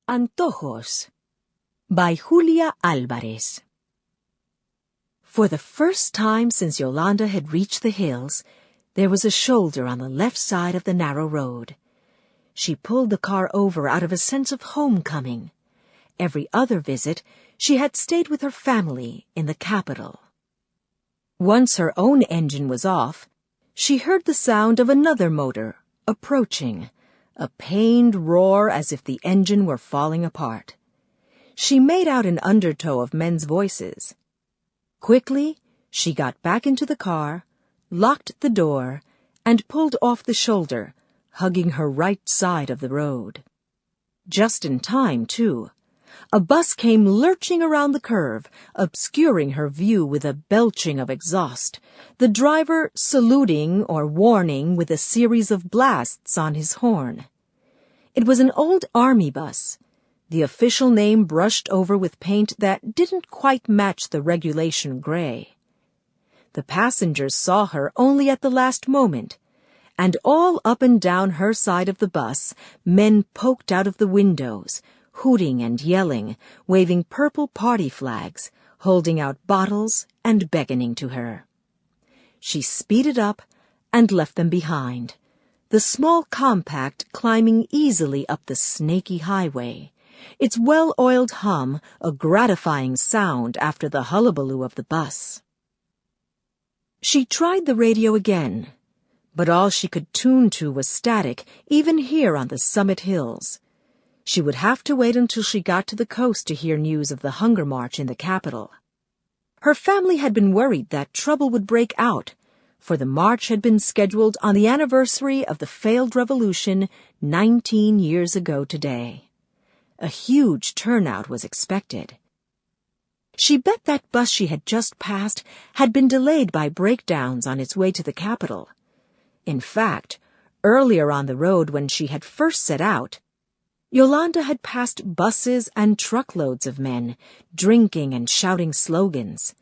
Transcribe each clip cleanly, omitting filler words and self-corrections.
Antojos by Julia Alvarez. For the first time since Yolanda had reached the hills, there was a shoulder on the left side of the narrow road. She pulled the car over out of a sense of homecoming. Every other visit, she had stayed with her family in the capital. Once her own engine was off, she heard the sound of another motor approaching, a pained roar as if the engine were falling apart. She made out an undertow of men's voices. Quickly, she got back into the car, locked the door, and pulled off the shoulder, hugging her right side of the road. Just in time, too. A bus came lurching around the curve, obscuring her view with a belching of exhaust, the driver saluting or warning with a series of blasts on his horn. It was an old army bus, the official name brushed over with paint that didn't quite match the regulation gray. The passengers saw her only at the last moment, and all up and down her side of the bus, men poked out of the windows, hooting and yelling, waving purple party flags, holding out bottles and beckoning to her. She speeded up and left them behind, the small compact climbing easily up the snaky highway, its well-oiled hum a gratifying sound after the hullabaloo of the bus. She tried the radio again, but all she could tune to was static, even here on the summit hills. She would have to wait until she got to the coast to hear news of the hunger march in the capital. Her family had been worried that trouble would break out, for the march had been scheduled on the anniversary of the failed revolution 19 years ago today. A huge turnout was expected. She bet that bus she had just passed had been delayed by breakdowns on its way to the capital. In fact, earlier on the road when she had first set out, Yolanda had passed buses and truckloads of men, drinking and shouting slogans.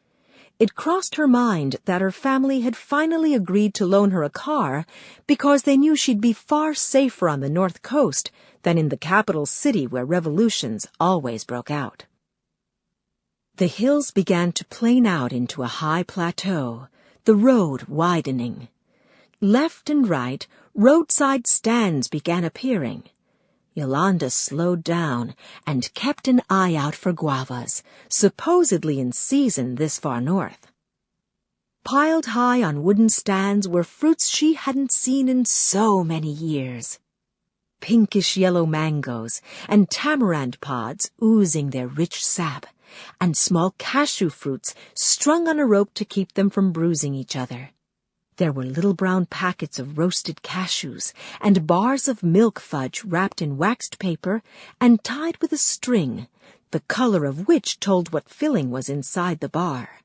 It crossed her mind that her family had finally agreed to loan her a car because they knew she'd be far safer on the North Coast than in the capital city where revolutions always broke out. The hills began to plane out into a high plateau, the road widening. Left and right, roadside stands began appearing. Yolanda slowed down and kept an eye out for guavas, supposedly in season this far north. Piled high on wooden stands were fruits she hadn't seen in so many years. Pinkish-yellow mangoes and tamarind pods oozing their rich sap, and small cashew fruits strung on a rope to keep them from bruising each other. There were little brown packets of roasted cashews and bars of milk fudge wrapped in waxed paper and tied with a string, the color of which told what filling was inside the bar.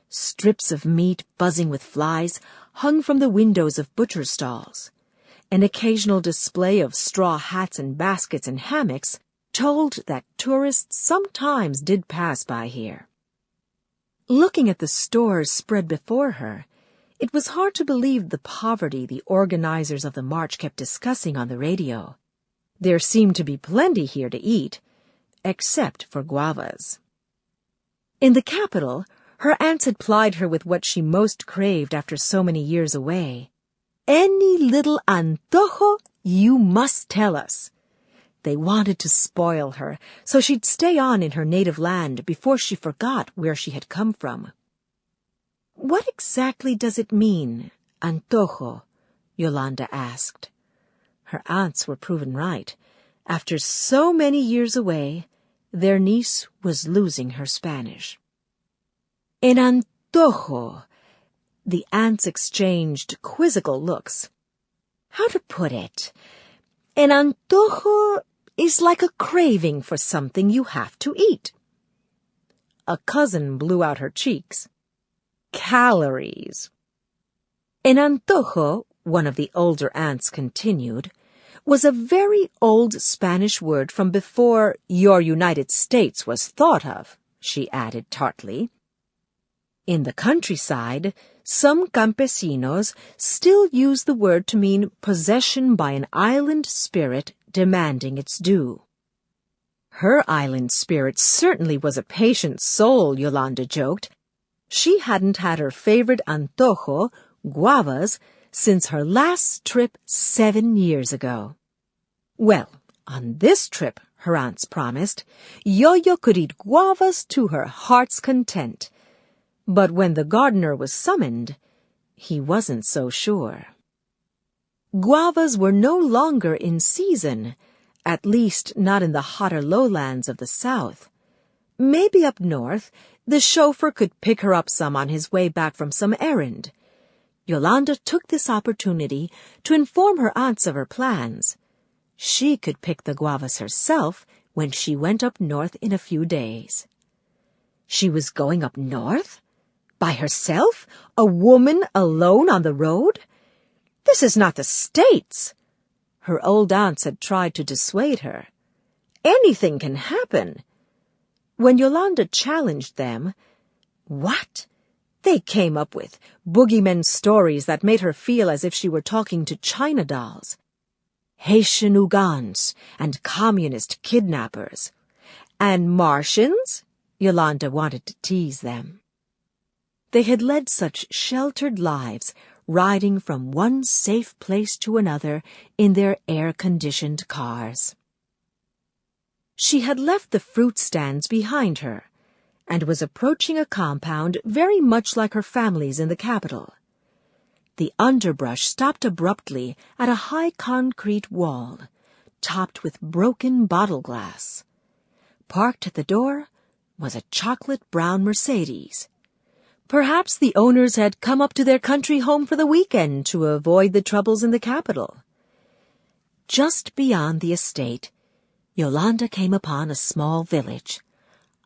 Strips of meat buzzing with flies hung from the windows of butcher stalls. An occasional display of straw hats and baskets and hammocks told that tourists sometimes did pass by here. Looking at the stores spread before her, it was hard to believe the poverty the organizers of the march kept discussing on the radio. There seemed to be plenty here to eat, except for guavas. In the capital, her aunts had plied her with what she most craved after so many years away. Any little antojo you must tell us. They wanted to spoil her, so she'd stay on in her native land before she forgot where she had come from. "What exactly does it mean, antojo?" Yolanda asked. Her aunts were proven right. After so many years away, their niece was losing her Spanish. "En antojo," the aunts exchanged quizzical looks. "How to put it? En antojo is like a craving for something you have to eat." A cousin blew out her cheeks. "Calories." En antojo, one of the older aunts continued, was a very old Spanish word from before your United States was thought of, she added tartly. In the countryside, some campesinos still use the word to mean possession by an island spirit demanding its due. Her island spirit certainly was a patient soul, Yolanda joked. She hadn't had her favorite antojo, guavas, since her last trip 7 years ago. Well, on this trip, her aunts promised, Yo-Yo could eat guavas to her heart's content. But when the gardener was summoned, he wasn't so sure. Guavas were no longer in season, at least not in the hotter lowlands of the south. Maybe up north, the chauffeur could pick her up some on his way back from some errand. Yolanda took this opportunity to inform her aunts of her plans. She could pick the guavas herself when she went up north in a few days. She was going up north? By herself? A woman alone on the road? This is not the States. Her old aunts had tried to dissuade her. Anything can happen. When Yolanda challenged them, what? They came up with boogeymen stories that made her feel as if she were talking to China dolls. Haitian Ougans and communist kidnappers. And Martians? Yolanda wanted to tease them. They had led such sheltered lives, riding from one safe place to another in their air-conditioned cars. She had left the fruit stands behind her and was approaching a compound very much like her family's in the capital. The underbrush stopped abruptly at a high concrete wall, topped with broken bottle glass. Parked at the door was a chocolate-brown Mercedes. Perhaps the owners had come up to their country home for the weekend to avoid the troubles in the capital. Just beyond the estate, Yolanda came upon a small village,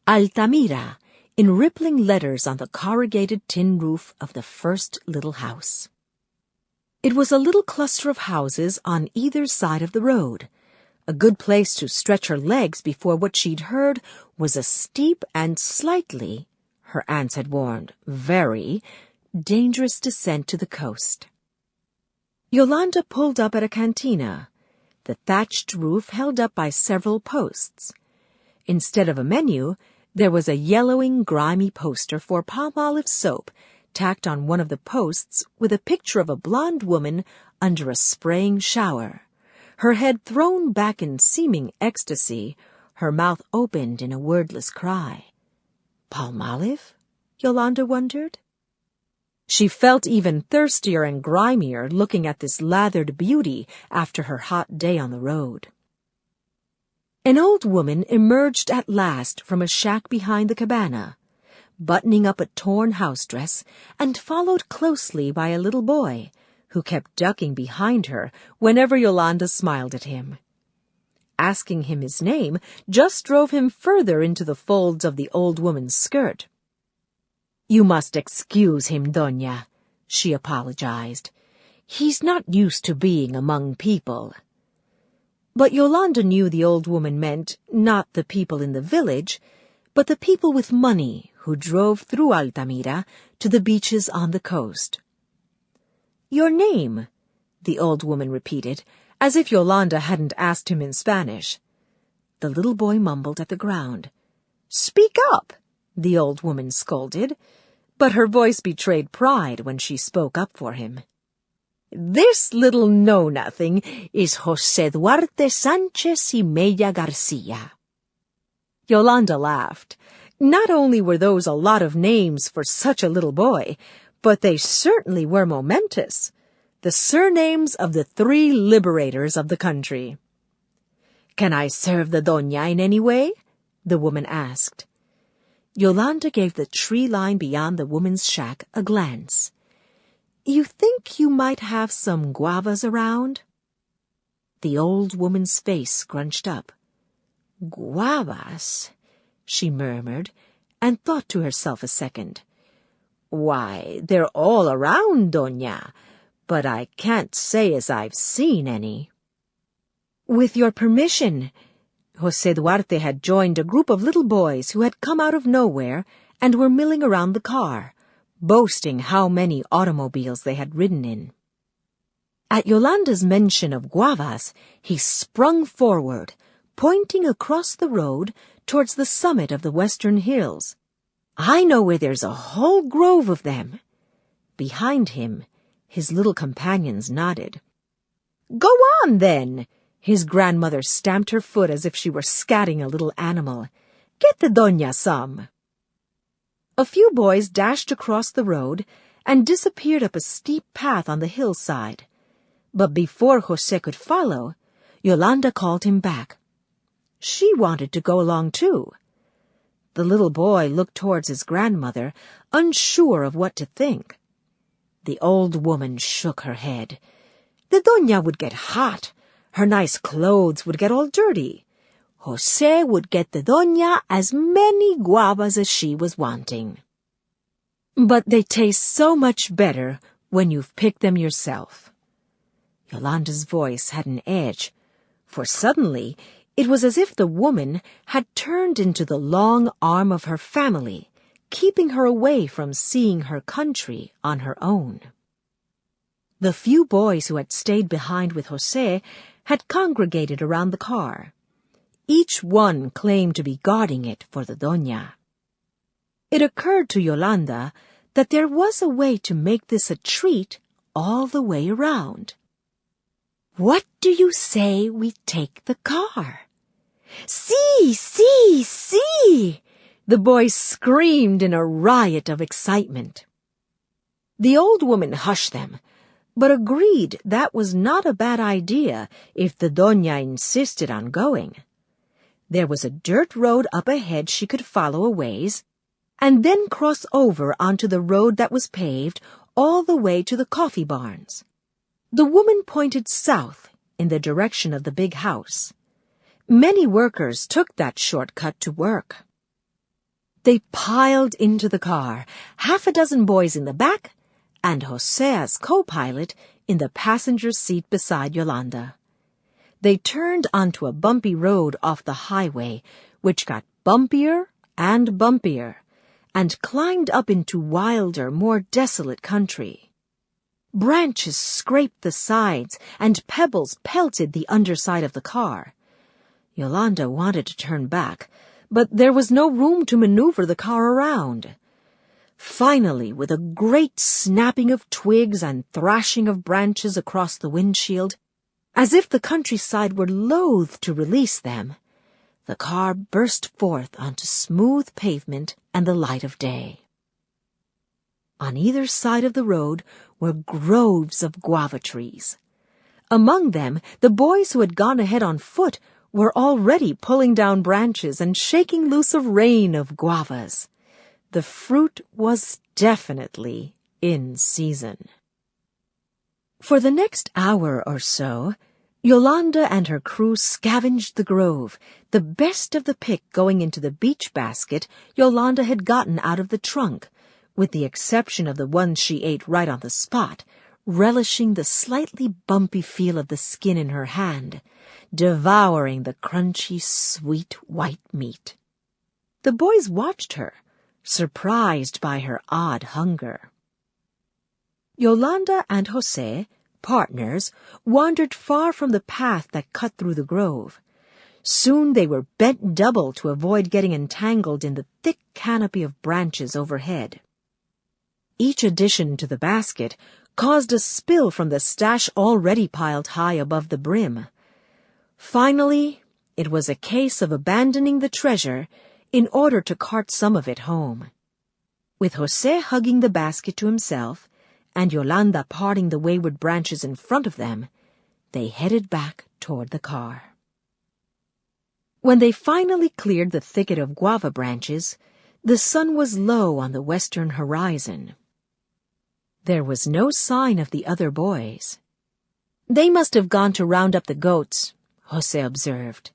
Altamira, in rippling letters on the corrugated tin roof of the first little house. It was a little cluster of houses on either side of the road, a good place to stretch her legs before what she'd heard was a steep and slightly, her aunts had warned, very dangerous descent to the coast. Yolanda pulled up at a cantina, the thatched roof held up by several posts. Instead of a menu, there was a yellowing, grimy poster for Palmolive soap tacked on one of the posts with a picture of a blonde woman under a spraying shower, her head thrown back in seeming ecstasy, her mouth opened in a wordless cry. Palmolive? Yolanda wondered. She felt even thirstier and grimier looking at this lathered beauty after her hot day on the road. An old woman emerged at last from a shack behind the cabana, buttoning up a torn house dress, and followed closely by a little boy, who kept ducking behind her whenever Yolanda smiled at him. Asking him his name just drove him further into the folds of the old woman's skirt. "You must excuse him, Doña," she apologized. "He's not used to being among people." But Yolanda knew the old woman meant not the people in the village, but the people with money who drove through Altamira to the beaches on the coast. "Your name," the old woman repeated, as if Yolanda hadn't asked him in Spanish. The little boy mumbled at the ground. "Speak up," the old woman scolded, but her voice betrayed pride when she spoke up for him. "This little know-nothing is José Duarte Sánchez y Mella Garcia." Yolanda laughed. Not only were those a lot of names for such a little boy, but they certainly were momentous. The surnames of the 3 liberators of the country. "Can I serve the doña in any way?" the woman asked. Yolanda gave the tree line beyond the woman's shack a glance. "You think you might have some guavas around?" The old woman's face scrunched up. "Guavas?" she murmured, and thought to herself a second. "Why, they're all around, doña, but I can't say as I've seen any." "With your permission," José Duarte had joined a group of little boys who had come out of nowhere and were milling around the car, boasting how many automobiles they had ridden in. At Yolanda's mention of guavas, he sprung forward, pointing across the road towards the summit of the western hills. "I know where there's a whole grove of them." Behind him, his little companions nodded. "Go on, then!" His grandmother stamped her foot as if she were scatting a little animal. "Get the doña some." A few boys dashed across the road and disappeared up a steep path on the hillside. But before José could follow, Yolanda called him back. She wanted to go along too. The little boy looked towards his grandmother, unsure of what to think. The old woman shook her head. The doña would get hot. Her nice clothes would get all dirty. José would get the doña as many guavas as she was wanting. But they taste so much better when you've picked them yourself. Yolanda's voice had an edge, for suddenly it was as if the woman had turned into the long arm of her family, keeping her away from seeing her country on her own. The few boys who had stayed behind with José had congregated around the car. Each one claimed to be guarding it for the doña. It occurred to Yolanda that there was a way to make this a treat all the way around. "What do you say we take the car?" "See, see, see!" The boys screamed in a riot of excitement. The old woman hushed them, but agreed that was not a bad idea if the doña insisted on going. There was a dirt road up ahead she could follow a ways, and then cross over onto the road that was paved all the way to the coffee barns. The woman pointed south in the direction of the big house. Many workers took that shortcut to work. They piled into the car, 6 boys in the back, and José as co-pilot in the passenger seat beside Yolanda. They turned onto a bumpy road off the highway, which got bumpier and bumpier, and climbed up into wilder, more desolate country. Branches scraped the sides, and pebbles pelted the underside of the car. Yolanda wanted to turn back, but there was no room to maneuver the car around. Finally, with a great snapping of twigs and thrashing of branches across the windshield, as if the countryside were loath to release them, the car burst forth onto smooth pavement and the light of day. On either side of the road were groves of guava trees. Among them, the boys who had gone ahead on foot were already pulling down branches and shaking loose a rain of guavas. The fruit was definitely in season. For the next hour or so, Yolanda and her crew scavenged the grove, the best of the pick going into the beach basket Yolanda had gotten out of the trunk, with the exception of the ones she ate right on the spot, relishing the slightly bumpy feel of the skin in her hand, devouring the crunchy, sweet white meat. The boys watched her, surprised by her odd hunger. Yolanda and José, partners, wandered far from the path that cut through the grove. Soon they were bent double to avoid getting entangled in the thick canopy of branches overhead. Each addition to the basket caused a spill from the stash already piled high above the brim. Finally, it was a case of abandoning the treasure in order to cart some of it home. With José hugging the basket to himself, and Yolanda parting the wayward branches in front of them, they headed back toward the car. When they finally cleared the thicket of guava branches, the sun was low on the western horizon. There was no sign of the other boys. "They must have gone to round up the goats," José observed.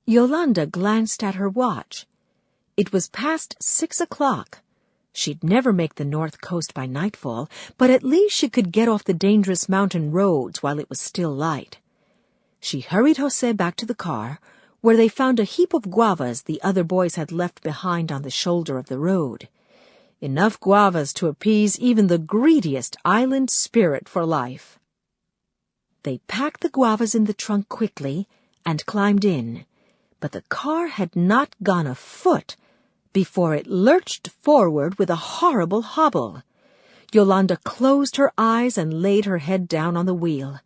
Yolanda glanced at her watch. It was past 6 o'clock. She'd never make the north coast by nightfall, but at least she could get off the dangerous mountain roads while it was still light. She hurried José back to the car, where they found a heap of guavas the other boys had left behind on the shoulder of the road. Enough guavas to appease even the greediest island spirit for life. They packed the guavas in the trunk quickly and climbed in, but the car had not gone a foot before it lurched forward with a horrible hobble. Yolanda closed her eyes and laid her head down on the wheel,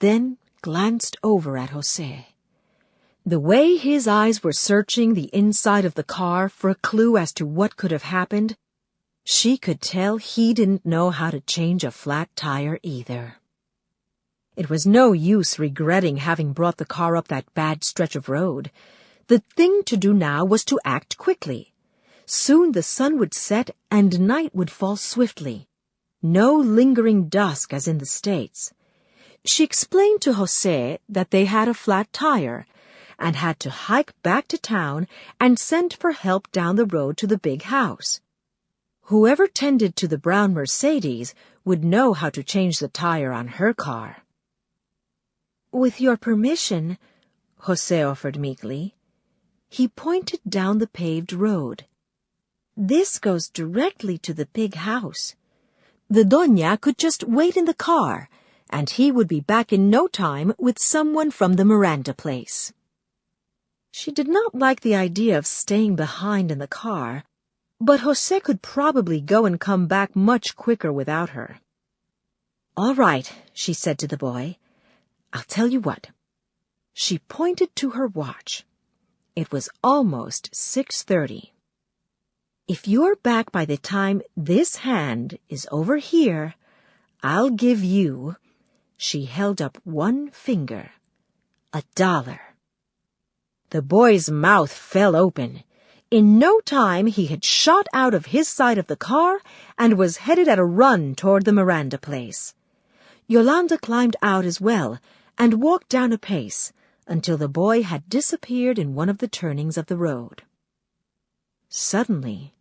then glanced over at José. The way his eyes were searching the inside of the car for a clue as to what could have happened, she could tell he didn't know how to change a flat tire either. It was no use regretting having brought the car up that bad stretch of road. The thing to do now was to act quickly. Soon the sun would set and night would fall swiftly. No lingering dusk as in the States. She explained to José that they had a flat tire and had to hike back to town and send for help down the road to the big house. Whoever tended to the brown Mercedes would know how to change the tire on her car. "With your permission," José offered meekly. He pointed down the paved road. "This goes directly to the big house. The doña could just wait in the car, and he would be back in no time with someone from the Miranda place." She did not like the idea of staying behind in the car, but José could probably go and come back much quicker without her. "All right," she said to the boy. "I'll tell you what." She pointed to her watch. It was almost 6:30. "If you're back by the time this hand is over here, I'll give you," she held up one finger, $1. The boy's mouth fell open. In no time he had shot out of his side of the car and was headed at a run toward the Miranda place. Yolanda climbed out as well and walked down a pace until the boy had disappeared in one of the turnings of the road. Suddenly,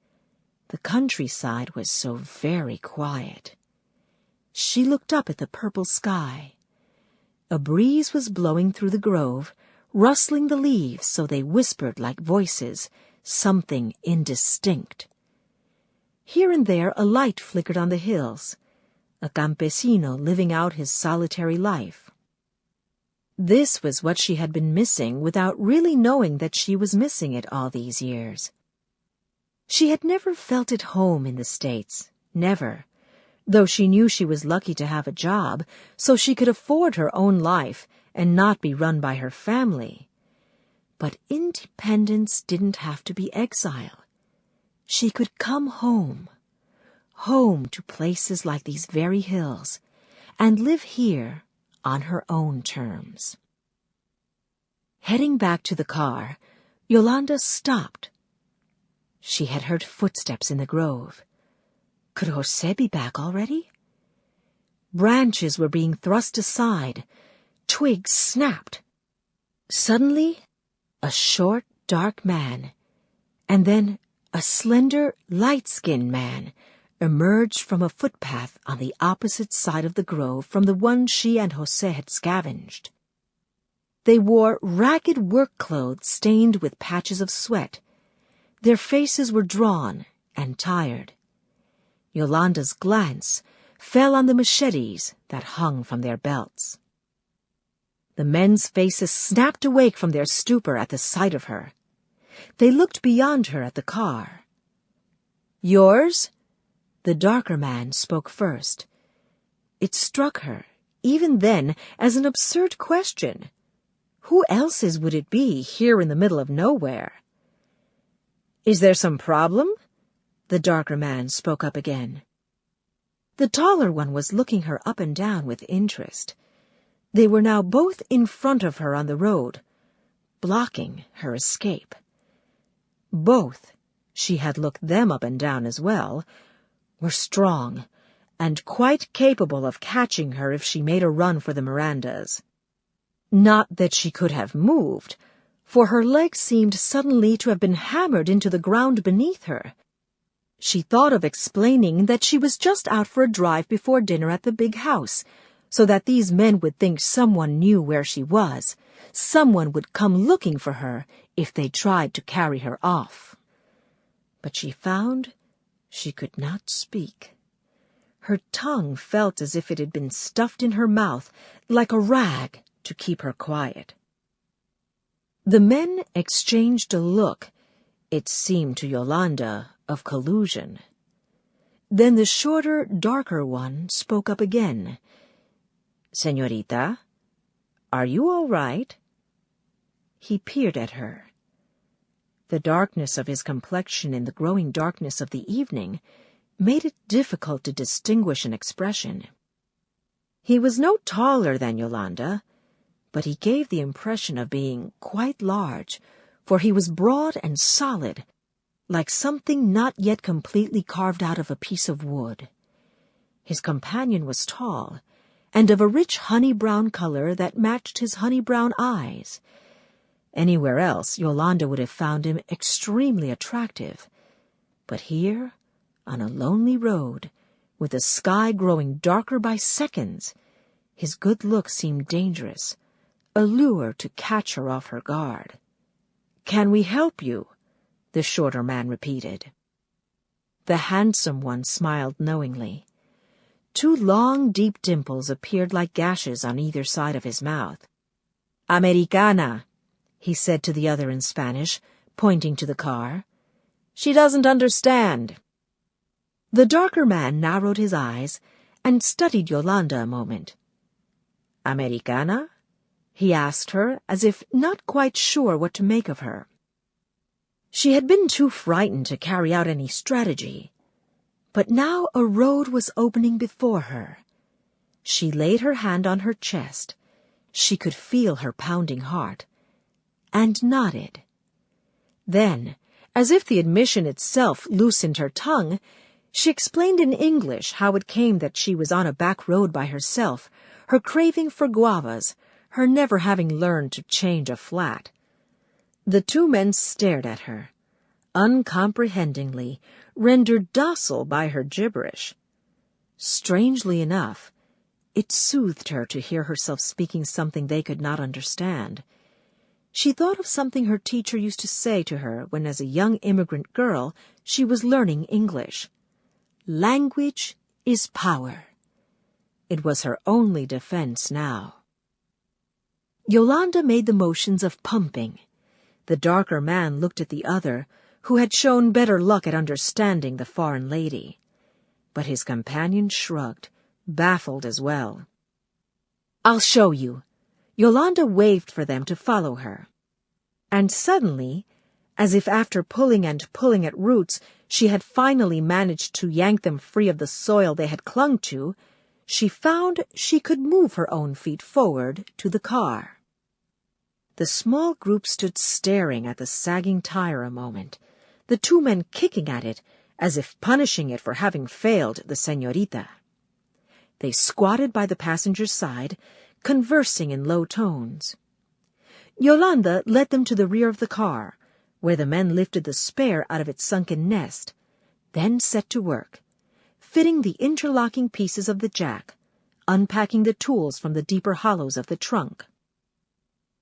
the countryside was so very quiet. She looked up at the purple sky. A breeze was blowing through the grove, rustling the leaves so they whispered like voices, something indistinct. Here and there a light flickered on the hills, a campesino living out his solitary life. This was what she had been missing without really knowing that she was missing it all these years. She had never felt at home in the States, never, though she knew she was lucky to have a job so she could afford her own life and not be run by her family. But independence didn't have to be exile. She could come home to places like these very hills, and live here on her own terms. Heading back to the car, Yolanda stopped. She had heard footsteps in the grove. Could José be back already? Branches were being thrust aside. Twigs snapped. Suddenly, a short, dark man, and then a slender, light-skinned man, emerged from a footpath on the opposite side of the grove from the one she and José had scavenged. They wore ragged work clothes stained with patches of sweat. Their faces were drawn and tired. Yolanda's glance fell on the machetes that hung from their belts. The men's faces snapped awake from their stupor at the sight of her. They looked beyond her at the car. "Yours?" The darker man spoke first. It struck her, even then, as an absurd question. Who else's would it be here in the middle of nowhere? "Is there some problem?" The darker man spoke up again. The taller one was looking her up and down with interest. They were now both in front of her on the road, blocking her escape. Both, she had looked them up and down as well, were strong and quite capable of catching her if she made a run for the Mirandas. Not that she could have moved, for her legs seemed suddenly to have been hammered into the ground beneath her. She thought of explaining that she was just out for a drive before dinner at the big house, so that these men would think someone knew where she was. Someone would come looking for her if they tried to carry her off. But she found she could not speak. Her tongue felt as if it had been stuffed in her mouth like a rag to keep her quiet. The men exchanged a look, it seemed to Yolanda, of collusion. Then the shorter, darker one spoke up again. "Señorita, are you all right?" He peered at her. The darkness of his complexion in the growing darkness of the evening made it difficult to distinguish an expression. He was no taller than Yolanda, but he gave the impression of being quite large, for he was broad and solid, like something not yet completely carved out of a piece of wood. His companion was tall, and of a rich honey-brown color that matched his honey-brown eyes. Anywhere else, Yolanda would have found him extremely attractive, but here, on a lonely road, with the sky growing darker by seconds, his good looks seemed dangerous, a lure to catch her off her guard. "Can we help you?" the shorter man repeated. The handsome one smiled knowingly. Two long, deep dimples appeared like gashes on either side of his mouth. "Americana," he said to the other in Spanish, pointing to the car. "She doesn't understand." The darker man narrowed his eyes and studied Yolanda a moment. "Americana?" he asked her, as if not quite sure what to make of her. She had been too frightened to carry out any strategy, but now a road was opening before her. She laid her hand on her chest, she could feel her pounding heart, and nodded. Then, as if the admission itself loosened her tongue, she explained in English how it came that she was on a back road by herself, her craving for guavas, her never having learned to change a flat. The two men stared at her, uncomprehendingly, rendered docile by her gibberish. Strangely enough, it soothed her to hear herself speaking something they could not understand. She thought of something her teacher used to say to her when, as a young immigrant girl, she was learning English. Language is power. It was her only defense now. Yolanda made the motions of pumping. The darker man looked at the other, who had shown better luck at understanding the foreign lady. But his companion shrugged, baffled as well. "I'll show you." Yolanda waved for them to follow her. And suddenly, as if after pulling and pulling at roots, she had finally managed to yank them free of the soil they had clung to, she found she could move her own feet forward to the car. The small group stood staring at the sagging tire a moment, the two men kicking at it as if punishing it for having failed the señorita. They squatted by the passenger's side, conversing in low tones. Yolanda led them to the rear of the car, where the men lifted the spare out of its sunken nest, then set to work, fitting the interlocking pieces of the jack, unpacking the tools from the deeper hollows of the trunk.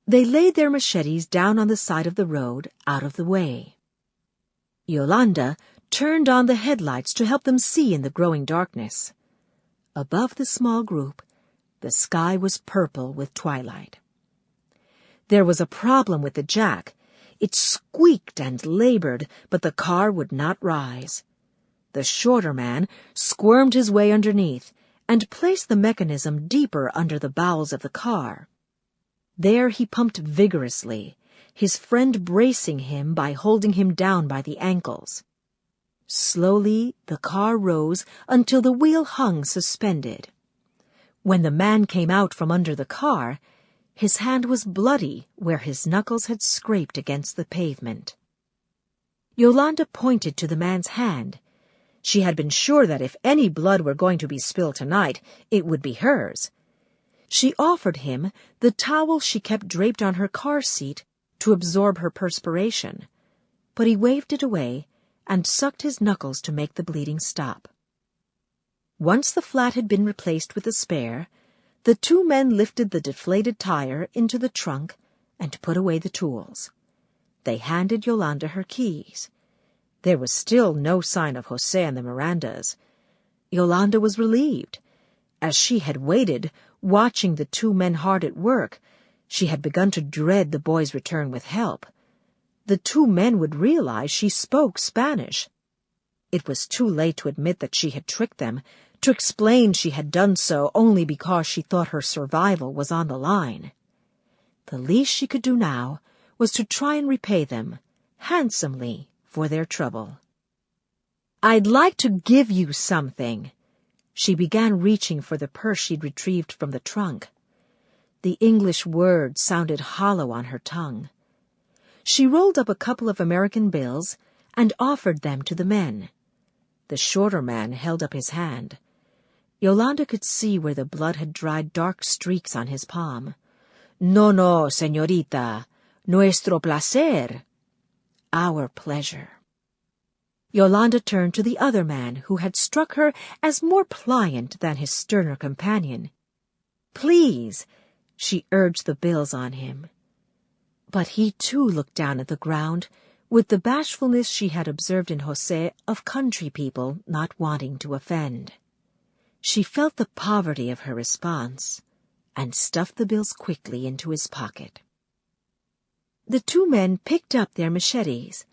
They laid their machetes down on the side of the road, out of the way. Yolanda turned on the headlights to help them see in the growing darkness. Above the small group, the sky was purple with twilight. There was a problem with the jack. It squeaked and labored, but the car would not rise. The shorter man squirmed his way underneath and placed the mechanism deeper under the bowels of the car. There he pumped vigorously, his friend bracing him by holding him down by the ankles. Slowly the car rose until the wheel hung suspended. When the man came out from under the car, his hand was bloody where his knuckles had scraped against the pavement. Yolanda pointed to the man's hand. She had been sure that if any blood were going to be spilled tonight, it would be hers. She offered him the towel she kept draped on her car seat to absorb her perspiration, but he waved it away and sucked his knuckles to make the bleeding stop. Once the flat had been replaced with the spare, the two men lifted the deflated tire into the trunk and put away the tools. They handed Yolanda her keys. There was still no sign of José and the Mirandas. Yolanda was relieved. As she had waited, watching the two men hard at work, She had begun to dread the boy's return with help. The two men would realize she spoke Spanish. It was too late to admit that she had tricked them, to explain she had done so only because she thought her survival was on the line. The least she could do now was to try and repay them, handsomely, for their trouble. "I'd like to give you something." She began reaching for the purse she'd retrieved from the trunk. The English words sounded hollow on her tongue. She rolled up a couple of American bills and offered them to the men. The shorter man held up his hand. Yolanda could see where the blood had dried dark streaks on his palm. "No, no, señorita. Nuestro placer." Our pleasure. Yolanda turned to the other man, who had struck her as more pliant than his sterner companion. "Please," she urged the bills on him. But he too looked down at the ground, with the bashfulness she had observed in José of country people not wanting to offend. She felt the poverty of her response, and stuffed the bills quickly into his pocket. The two men picked up their machetes,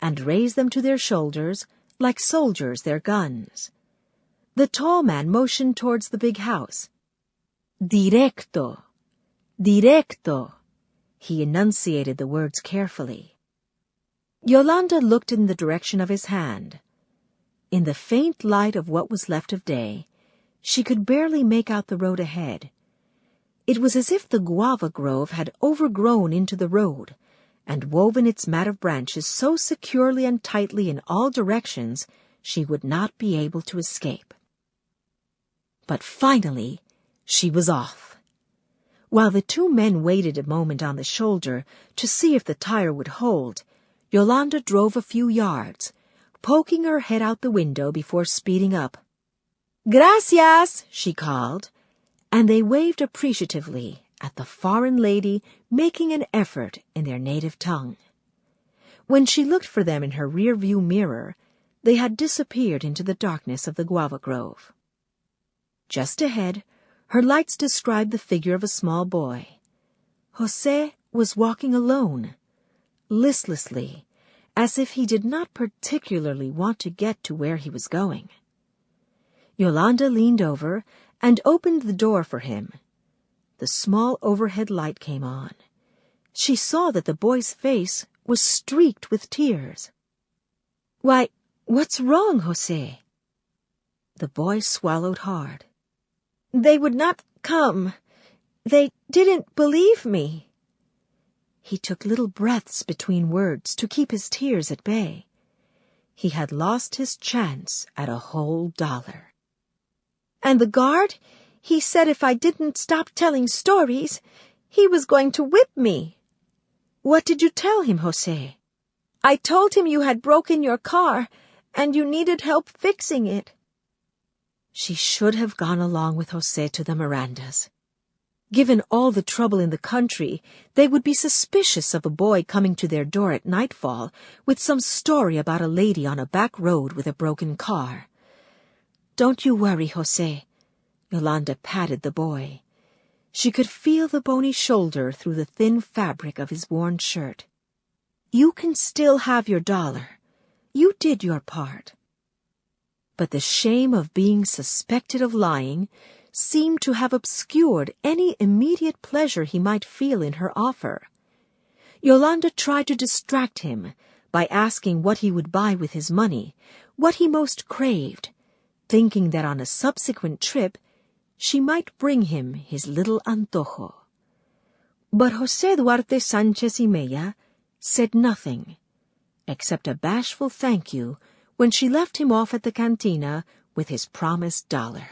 and raised them to their shoulders like soldiers their guns. The tall man motioned towards the big house. "Directo, directo." He enunciated the words carefully. Yolanda looked in the direction of his hand. In the faint light of what was left of day, she could barely make out the road ahead. It was as if the guava grove had overgrown into the road, and woven its mat of branches so securely and tightly in all directions she would not be able to escape. But finally she was off. While the two men waited a moment on the shoulder to see if the tire would hold, Yolanda drove a few yards, poking her head out the window before speeding up. "Gracias," she called, and they waved appreciatively at the foreign lady making an effort in their native tongue. When she looked for them in her rear-view mirror, they had disappeared into the darkness of the guava grove. Just ahead, her lights described the figure of a small boy. José was walking alone, listlessly, as if he did not particularly want to get to where he was going. Yolanda leaned over and opened the door for him. The small overhead light came on. She saw that the boy's face was streaked with tears. "Why, what's wrong, José?" The boy swallowed hard. "They would not come. They didn't believe me." He took little breaths between words to keep his tears at bay. He had lost his chance at a whole $1. "And the guard? He said if I didn't stop telling stories, he was going to whip me." "What did you tell him, José?" "I told him you had broken your car, and you needed help fixing it." She should have gone along with José to the Mirandas. Given all the trouble in the country, they would be suspicious of a boy coming to their door at nightfall with some story about a lady on a back road with a broken car. "Don't you worry, José." Yolanda patted the boy. She could feel the bony shoulder through the thin fabric of his worn shirt. "You can still have your $1. You did your part." But the shame of being suspected of lying seemed to have obscured any immediate pleasure he might feel in her offer. Yolanda tried to distract him by asking what he would buy with his money, what he most craved, thinking that on a subsequent trip she might bring him his little Antojo. But José Duarte Sánchez y Mella said nothing, except a bashful thank you when she left him off at the cantina with his promised $1.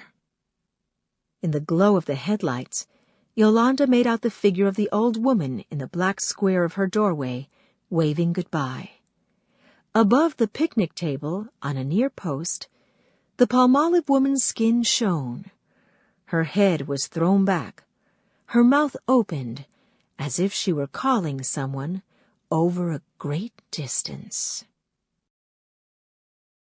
In the glow of the headlights, Yolanda made out the figure of the old woman in the black square of her doorway, waving goodbye. Above the picnic table, on a near post, the Palmolive woman's skin shone. Her head was thrown back, her mouth opened, as if she were calling someone over a great distance.